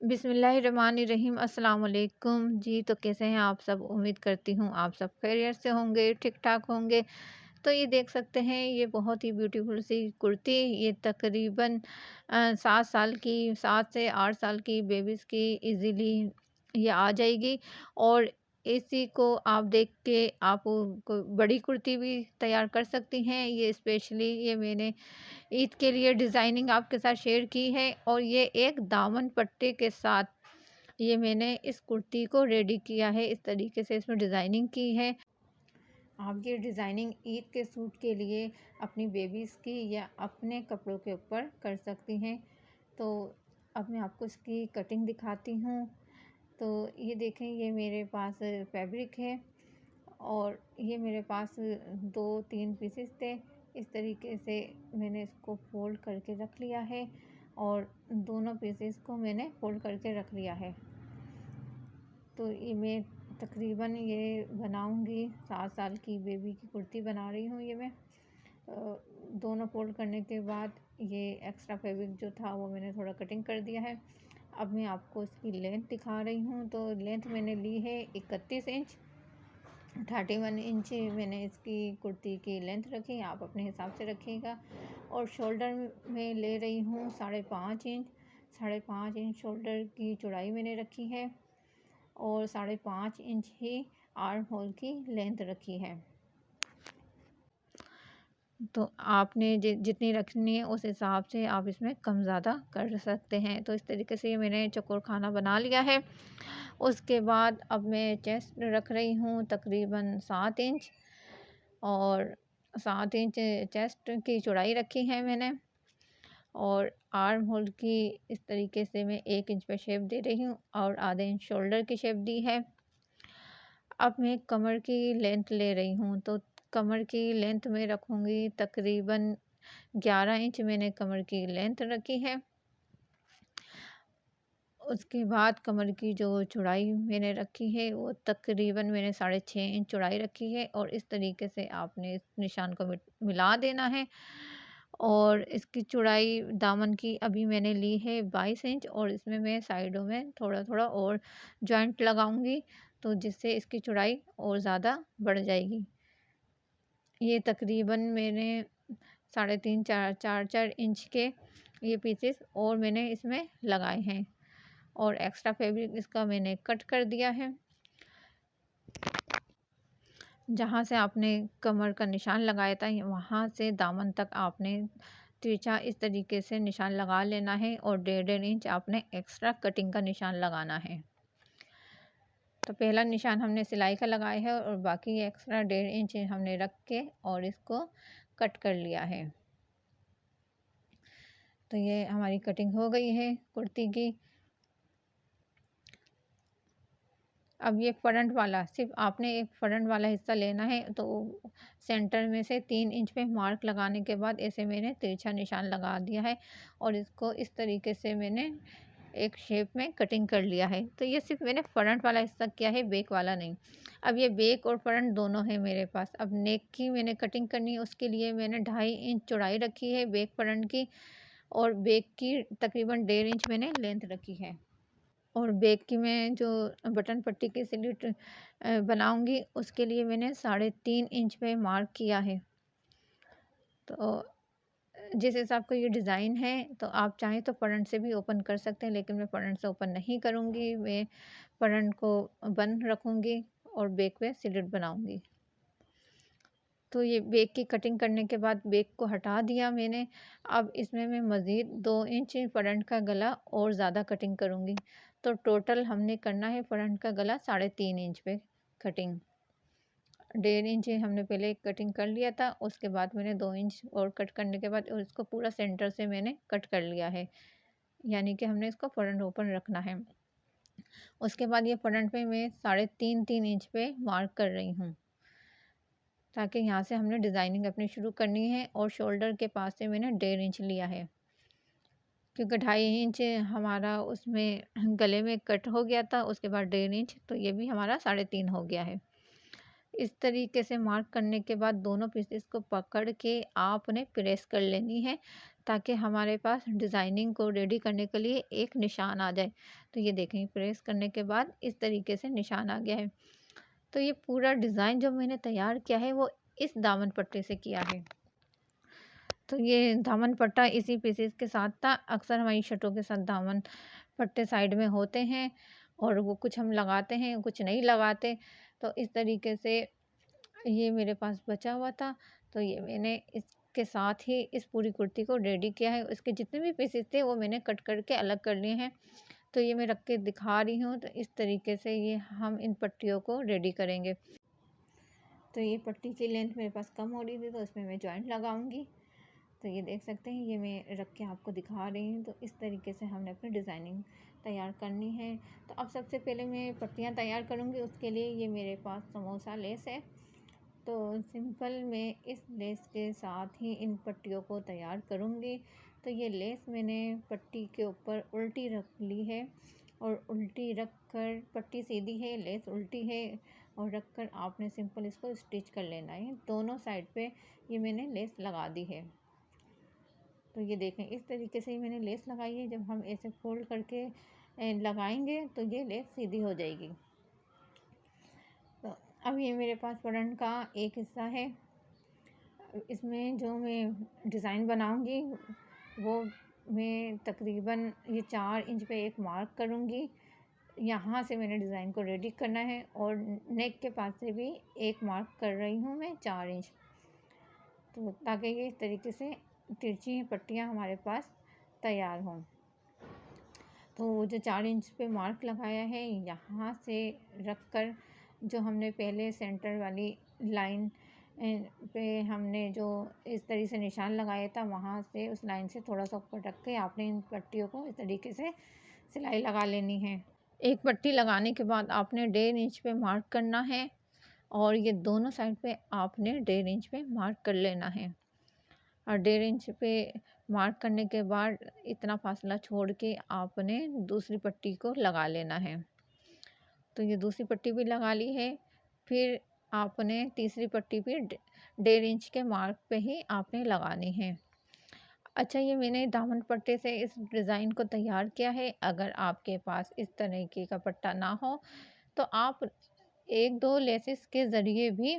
बिस्मिल्लाहिर्रहमानिर्रहीम अस्सलाम वालेकुम जी। तो कैसे हैं आप सब? उम्मीद करती हूँ आप सब खैरियत से होंगे, ठीक-ठाक होंगे। तो ये देख सकते हैं, ये बहुत ही ब्यूटीफुल सी कुर्ती, ये तकरीबन 7 साल की, 7 से 8 साल की बेबीज़ की इजीली ये आ जाएगी। और इसी को आप देख के आप को बड़ी कुर्ती भी तैयार कर सकती हैं। ये स्पेशली ये मैंने ईद के लिए डिज़ाइनिंग आपके साथ शेयर की है, और ये एक दामन पट्टे के साथ ये मैंने इस कुर्ती को रेडी किया है। इस तरीके से इसमें डिज़ाइनिंग की है। आप ये डिज़ाइनिंग ईद के सूट के लिए अपनी बेबीज़ की या अपने कपड़ों के ऊपर कर सकती हैं। तो अब मैं आपको इसकी कटिंग दिखाती हूँ। तो ये देखें, ये मेरे पास फैब्रिक है और ये मेरे पास 2-3 पीसेस थे। इस तरीके से मैंने इसको फ़ोल्ड करके रख लिया है और दोनों पीसेस को मैंने फ़ोल्ड करके रख लिया है। तो ये मैं तकरीबन ये बनाऊंगी, 7 साल की बेबी की कुर्ती बना रही हूँ ये मैं। दोनों फ़ोल्ड करने के बाद ये एक्स्ट्रा फैब्रिक जो था वो मैंने थोड़ा कटिंग कर दिया है। अब मैं आपको इसकी लेंथ दिखा रही हूँ। तो लेंथ मैंने ली है 31 इंच, 31 इंच मैंने इसकी कुर्ती की लेंथ रखी। आप अपने हिसाब से रखिएगा। और शोल्डर में ले रही हूँ 5.5 इंच। 5.5 इंच शोल्डर की चौड़ाई मैंने रखी है और 5.5 इंच ही आर्म होल की लेंथ रखी है। तो आपने जितनी रखनी है उस हिसाब से आप इसमें कम ज़्यादा कर सकते हैं। तो इस तरीके से मैंने चौकोर खाना बना लिया है। उसके बाद अब मैं चेस्ट रख रही हूँ तकरीबन 7 इंच, और 7 इंच चेस्ट की चौड़ाई रखी है मैंने। और आर्म होल की इस तरीके से मैं 1 इंच पे शेप दे रही हूँ और आधे इंच शोल्डर की शेप दी है। अब मैं कमर की लेंथ ले रही हूँ। तो कमर की लेंथ में रखूँगी तकरीबन 11 इंच मैंने कमर की लेंथ रखी है। उसके बाद कमर की जो चौड़ाई मैंने रखी है वो तकरीबन मैंने 6.5 इंच चौड़ाई रखी है। और इस तरीके से आपने इस निशान को मिला देना है। और इसकी चौड़ाई दामन की अभी मैंने ली है 22 इंच, और इसमें मैं साइडों में थोड़ा थोड़ा और जॉइंट लगाऊंगी, तो जिससे इसकी चौड़ाई और ज़्यादा बढ़ जाएगी। ये तकरीबन मैंने 3.5 4 इंच के ये पीसेस और मैंने इसमें लगाए हैं। और एक्स्ट्रा फैब्रिक इसका मैंने कट कर दिया है। जहाँ से आपने कमर का निशान लगाया था वहाँ से दामन तक आपने तिरछा इस तरीके से निशान लगा लेना है, और 1.5 इंच आपने एक्स्ट्रा कटिंग का निशान लगाना है। तो पहला निशान हमने सिलाई का लगाया है और बाकी एक्स्ट्रा 1.5 इंच हमने रख के और इसको कट कर लिया है। तो ये हमारी कटिंग हो गई है कुर्ती की। अब ये फ्रंट वाला, सिर्फ आपने एक फ्रंट वाला हिस्सा लेना है। तो सेंटर में से 3 इंच पे मार्क लगाने के बाद ऐसे मैंने तिरछा निशान लगा दिया है, और इसको इस तरीके से मैंने एक शेप में कटिंग कर लिया है। तो ये सिर्फ मैंने फ्रंट वाला हिस्सा किया है, बैक वाला नहीं। अब ये बैक और फ्रंट दोनों है मेरे पास। अब नेक की मैंने कटिंग करनी है, उसके लिए मैंने 2.5 इंच चौड़ाई रखी है बैक फ्रंट की, और बैक की तकरीबन 1.5 इंच मैंने लेंथ रखी है। और बैक की मैं जो बटन पट्टी की स्लिट बनाऊंगी उसके लिए मैंने 3.5 इंच पे मार्क किया है। तो जिस हिसाब का ये डिज़ाइन है, तो आप चाहें तो फ्रंट से भी ओपन कर सकते हैं, लेकिन मैं फ्रंट से ओपन नहीं करूँगी। मैं फ्रंट को बंद रखूँगी और बैक पे स्लिट बनाऊँगी। तो ये बैक की कटिंग करने के बाद बैक को हटा दिया मैंने। अब इसमें मैं मज़ीद 2 इंच फ्रंट का गला और ज़्यादा कटिंग करूँगी। तो टोटल हमने करना है फ्रंट का गला 3.5 इंच पे कटिंग। 1.5 इंच हमने पहले कटिंग कर लिया था, उसके बाद मैंने 2 इंच और कट करने के बाद और इसको पूरा सेंटर से मैंने कट कर लिया है। यानी कि हमने इसको फ्रंट ओपन रखना है। उसके बाद ये फ्रंट पे मैं 3.5 इंच पे मार्क कर रही हूँ, ताकि यहाँ से हमने डिज़ाइनिंग अपनी शुरू करनी है। और शोल्डर के पास से मैंने 1.5 इंच लिया है, क्योंकि 2.5 इंच हमारा उसमें गले में कट हो गया था। उसके बाद 1.5 इंच, तो ये भी हमारा 3.5 हो गया है। इस तरीके से मार्क करने के बाद दोनों पीसेस को पकड़ के आपने प्रेस कर लेनी है, ताकि हमारे पास डिज़ाइनिंग को रेडी करने के लिए एक निशान आ जाए। तो ये देखें, प्रेस करने के बाद इस तरीके से निशान आ गया है। तो ये पूरा डिज़ाइन जो मैंने तैयार किया है वो इस दामन पट्टे से किया है। तो ये दामन पट्टा इसी पीसेस के साथ था। अक्सर हमारी शर्टों के साथ दामन पट्टे साइड में होते हैं और वो कुछ हम लगाते हैं, कुछ नहीं लगाते। तो इस तरीके से ये मेरे पास बचा हुआ था, तो ये मैंने इसके साथ ही इस पूरी कुर्ती को रेडी किया है। इसके जितने भी पीसेस थे वो मैंने कट करके अलग कर लिए हैं। तो ये मैं रख के दिखा रही हूँ। तो इस तरीके से ये हम इन पट्टियों को रेडी करेंगे। तो ये पट्टी की लेंथ मेरे पास कम हो रही थी, तो इसमें मैं जॉइंट लगाऊंगी। तो ये देख सकते हैं, ये मैं रख के आपको दिखा रही हूँ। तो इस तरीके से हमने अपनी डिज़ाइनिंग तैयार करनी है। तो अब सबसे पहले मैं पट्टियाँ तैयार करूँगी। उसके लिए ये मेरे पास समोसा लेस है। तो सिंपल मैं इस लेस के साथ ही इन पट्टियों को तैयार करूँगी। तो ये लेस मैंने पट्टी के ऊपर उल्टी रख ली है और उल्टी रख कर, पट्टी सीधी है, लेस उल्टी है, और रख कर आपने सिंपल इसको स्टिच कर लेना है। दोनों साइड पे ये मैंने लेस लगा दी है। तो ये देखें, इस तरीके से ही मैंने लेस लगाई है। जब हम ऐसे फोल्ड करके लगाएंगे तो ये लेस सीधी हो जाएगी। तो अब ये मेरे पास फ्रंट का एक हिस्सा है। इसमें जो मैं डिज़ाइन बनाऊंगी वो मैं तकरीबन ये 4 इंच पे एक मार्क करूंगी। यहाँ से मैंने डिज़ाइन को रेडी करना है और नेक के पास से भी एक मार्क कर रही हूँ मैं 4 इंच। तो ताकि ये इस तरीके से तिरछी पट्टियाँ हमारे पास तैयार हों। तो वो जो 4 इंच पे मार्क लगाया है, यहाँ से रख कर जो हमने पहले सेंटर वाली लाइन पे हमने जो इस तरीके से निशान लगाया था, वहाँ से उस लाइन से थोड़ा सा ऊपर रख के आपने इन पट्टियों को इस तरीके से सिलाई लगा लेनी है। एक पट्टी लगाने के बाद आपने 1.5 इंच पे मार्क करना है और ये दोनों साइड पे आपने 1.5 इंच पे मार्क कर लेना है। और 1.5 इंच पे मार्क करने के बाद इतना फासला छोड़ के आपने दूसरी पट्टी को लगा लेना है। तो ये दूसरी पट्टी भी लगा ली है। फिर आपने तीसरी पट्टी भी 1.5 इंच के मार्क पे ही आपने लगानी है। अच्छा, ये मैंने दामन पट्टे से इस डिज़ाइन को तैयार किया है। अगर आपके पास इस तरीके का पट्टा ना हो तो आप 1-2 लेसेस के ज़रिए भी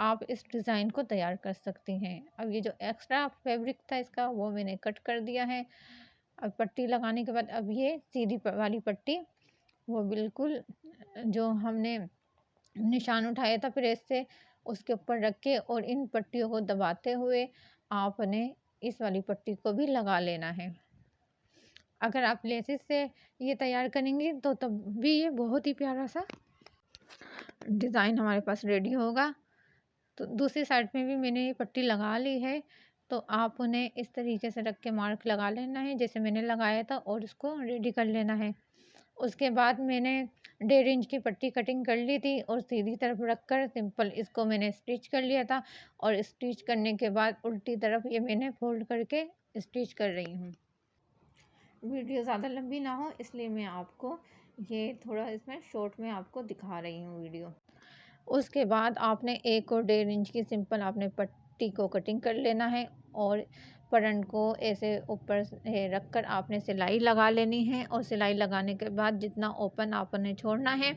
आप इस डिज़ाइन को तैयार कर सकती हैं। अब ये जो एक्स्ट्रा फैब्रिक था इसका, वो मैंने कट कर दिया है। अब पट्टी लगाने के बाद अब ये सीधी वाली पट्टी वो बिल्कुल जो हमने निशान उठाया था प्रेस से, उसके ऊपर रख के और इन पट्टियों को दबाते हुए आपने इस वाली पट्टी को भी लगा लेना है। अगर आप लेसेस से ये तैयार करेंगे तो तब भी ये बहुत ही प्यारा सा डिज़ाइन हमारे पास रेडी होगा। तो दूसरी साइड में भी मैंने ये पट्टी लगा ली है। तो आप उन्हें इस तरीके से रख के मार्क लगा लेना है जैसे मैंने लगाया था और इसको रेडी कर लेना है। उसके बाद मैंने 1.5 इंच की पट्टी कटिंग कर ली थी और सीधी तरफ रख कर सिंपल इसको मैंने स्टिच कर लिया था। और स्टिच करने के बाद उल्टी तरफ ये मैंने फोल्ड करके स्टिच कर रही हूँ। वीडियो ज़्यादा लंबी ना हो इसलिए मैं आपको ये थोड़ा इसमें शॉर्ट में आपको दिखा रही हूँ वीडियो। उसके बाद आपने 1 और 1.5 इंच की सिंपल आपने पट्टी को कटिंग कर लेना है और फ्रंट को ऐसे ऊपर से रख कर आपने सिलाई लगा लेनी है। और सिलाई लगाने के बाद जितना ओपन आपने छोड़ना है,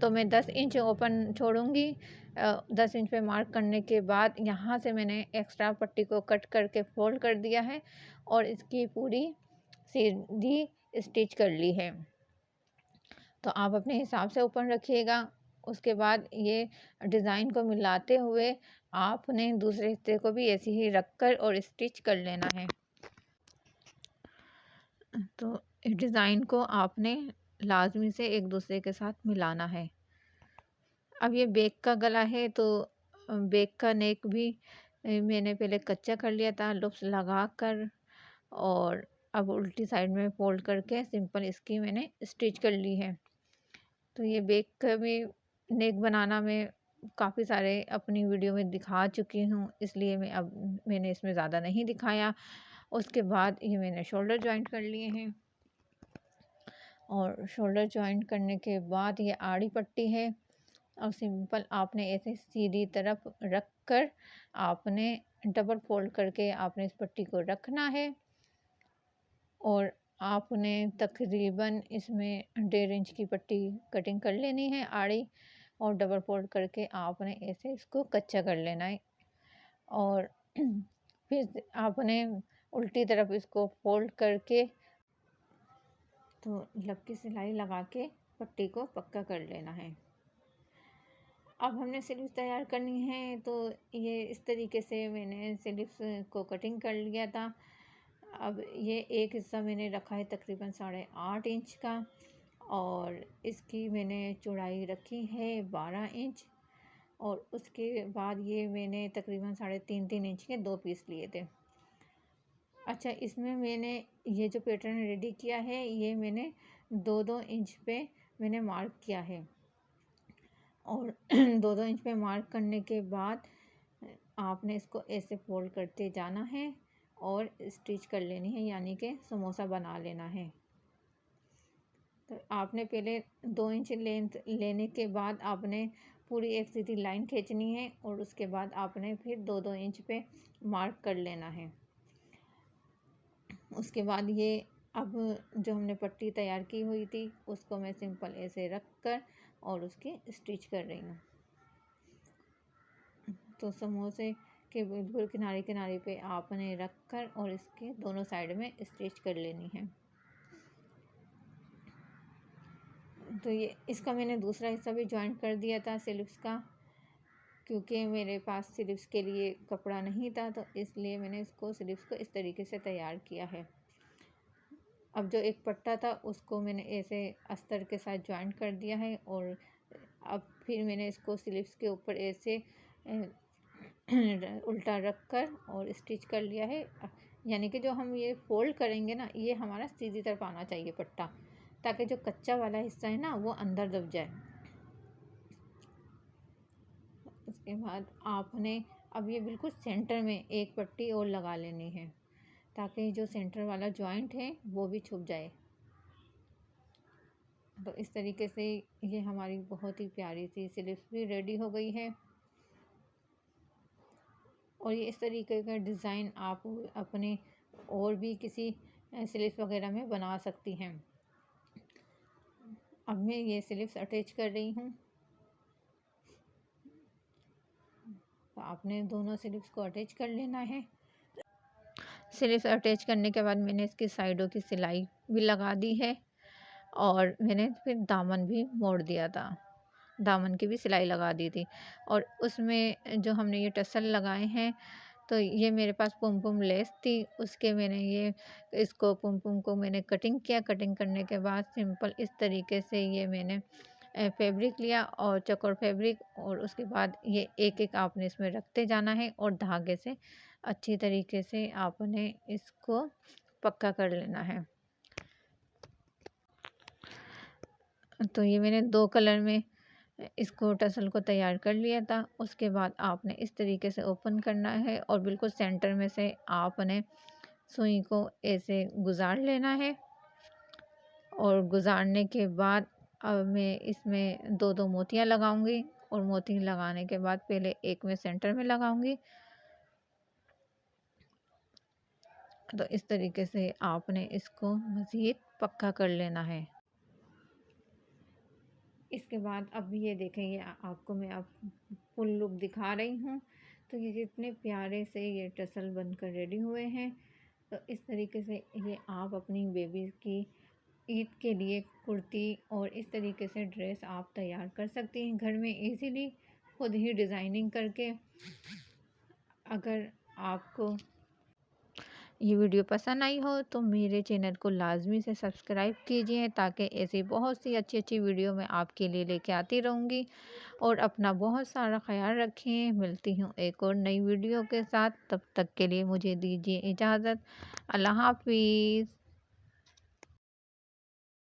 तो मैं 10 इंच ओपन छोड़ूंगी। 10 इंच पे मार्क करने के बाद यहाँ से मैंने एक्स्ट्रा पट्टी को कट करके फोल्ड कर दिया है और इसकी पूरी सीधी स्टिच कर ली है। तो आप अपने हिसाब से ओपन रखिएगा। उसके बाद ये डिज़ाइन को मिलाते हुए आपने दूसरे हिस्से को भी ऐसे ही रख कर और स्टिच कर लेना है। तो इस डिज़ाइन को आपने लाजमी से एक दूसरे के साथ मिलाना है। अब ये बैक का गला है, तो बैक का नेक भी मैंने पहले कच्चा कर लिया था लूप्स लगा कर, और अब उल्टी साइड में फोल्ड करके सिंपल इसकी मैंने स्टिच कर ली है। तो ये बैक का भी नेक बनाना मैं काफ़ी सारे अपनी वीडियो में दिखा चुकी हूँ, इसलिए मैंने इसमें ज़्यादा नहीं दिखाया। उसके बाद ये मैंने शोल्डर जॉइंट कर लिए हैं और शोल्डर जॉइंट करने के बाद ये आड़ी पट्टी है और सिंपल आपने ऐसे सीधी तरफ रख कर आपने डबल फोल्ड करके आपने इस पट्टी को रखना है और आपने तकरीबन इसमें 1.5 इंच की पट्टी कटिंग कर लेनी है आड़ी, और डबल फोल्ड करके आपने ऐसे इसको कच्चा कर लेना है। और फिर आपने उल्टी तरफ इसको फोल्ड करके तो लपकी सिलाई लगा के पट्टी को पक्का कर लेना है। अब हमने स्लीव्स तैयार करनी है, तो ये इस तरीके से मैंने स्लीव्स को कटिंग कर लिया था। अब ये एक हिस्सा मैंने रखा है तकरीबन 8.5 इंच का, और इसकी मैंने चौड़ाई रखी है 12 इंच, और उसके बाद ये मैंने तकरीबन 3.5 इंच के 2 पीस लिए थे। अच्छा, इसमें मैंने ये जो पैटर्न रेडी किया है, ये मैंने 2-2 इंच पे मैंने मार्क किया है, और 2-2 इंच पे मार्क करने के बाद आपने इसको ऐसे फोल्ड करते जाना है और स्टिच कर लेनी है, यानी कि समोसा बना लेना है। तो आपने पहले 2 इंच लेंथ लेने के बाद आपने पूरी एक सीधी लाइन खींचनी है, और उसके बाद आपने फिर 2-2 इंच पे मार्क कर लेना है। उसके बाद ये अब जो हमने पट्टी तैयार की हुई थी, उसको मैं सिंपल ऐसे रख कर और उसकी स्टिच कर रही हूँ। तो समोसे के बिल्कुल किनारे किनारे पे आपने रख कर और इसके दोनों साइड में स्टिच कर लेनी है। तो ये इसका मैंने दूसरा हिस्सा भी जॉइंट कर दिया था स्लीव्स का, क्योंकि मेरे पास स्लीव्स के लिए कपड़ा नहीं था, तो इसलिए मैंने इसको स्लीव्स को इस तरीके से तैयार किया है। अब जो एक पट्टा था उसको मैंने ऐसे अस्तर के साथ जॉइंट कर दिया है, और अब फिर मैंने इसको स्लीव्स के ऊपर ऐसे उल्टा रख कर और स्टिच कर लिया है। यानी कि जो हम ये फोल्ड करेंगे ना, ये हमारा सीधी तरफ आना चाहिए पट्टा, ताकि जो कच्चा वाला हिस्सा है ना वो अंदर दब जाए। उसके बाद आपने अब ये बिल्कुल सेंटर में एक पट्टी और लगा लेनी है, ताकि जो सेंटर वाला जॉइंट है वो भी छुप जाए। तो इस तरीके से ये हमारी बहुत ही प्यारी सी स्लीव्स भी रेडी हो गई है। और ये इस तरीके का डिज़ाइन आप अपने और भी किसी स्लीव्स वगैरह में बना सकती हैं। अब मैं ये स्लीव्स अटैच कर रही हूँ। तो आपने दोनों स्लीव्स को अटैच कर लेना है। स्लीव्स अटैच करने के बाद मैंने इसकी साइडों की सिलाई भी लगा दी है, और मैंने फिर दामन भी मोड़ दिया था, दामन की भी सिलाई लगा दी थी। और उसमें जो हमने ये टसल लगाए हैं, तो ये मेरे पास पुम पुम लेस थी, उसके मैंने ये इसको पुम पुम को मैंने कटिंग किया। कटिंग करने के बाद सिंपल इस तरीके से ये मैंने फैब्रिक लिया, और चौकोर फैब्रिक, और उसके बाद ये एक एक आपने इसमें रखते जाना है, और धागे से अच्छी तरीके से आपने इसको पक्का कर लेना है। तो ये मैंने 2 कलर में इसको टसल को तैयार कर लिया था। उसके बाद आपने इस तरीके से ओपन करना है, और बिल्कुल सेंटर में से आपने सुई को ऐसे गुजार लेना है। और गुजारने के बाद अब मैं इसमें 2-2 मोतियाँ लगाऊंगी, और मोती लगाने के बाद पहले एक में सेंटर में लगाऊंगी। तो इस तरीके से आपने इसको मज़ीद पक्का कर लेना है। इसके बाद अब ये देखें, ये आपको मैं अब फुल लुक दिखा रही हूँ। तो ये कितने प्यारे से ये टसल बनकर रेडी हुए हैं। तो इस तरीके से ये आप अपनी बेबी की ईद के लिए कुर्ती और इस तरीके से ड्रेस आप तैयार कर सकती हैं घर में इजीली, खुद ही डिज़ाइनिंग करके। अगर आपको ये वीडियो पसंद आई हो तो मेरे चैनल को लाजमी से सब्सक्राइब कीजिए, ताकि ऐसी बहुत सी अच्छी अच्छी वीडियो मैं आपके लिए लेके आती रहूँगी। और अपना बहुत सारा ख्याल रखें। मिलती हूँ एक और नई वीडियो के साथ, तब तक के लिए मुझे दीजिए इजाज़त। अल्लाह हाफिज़।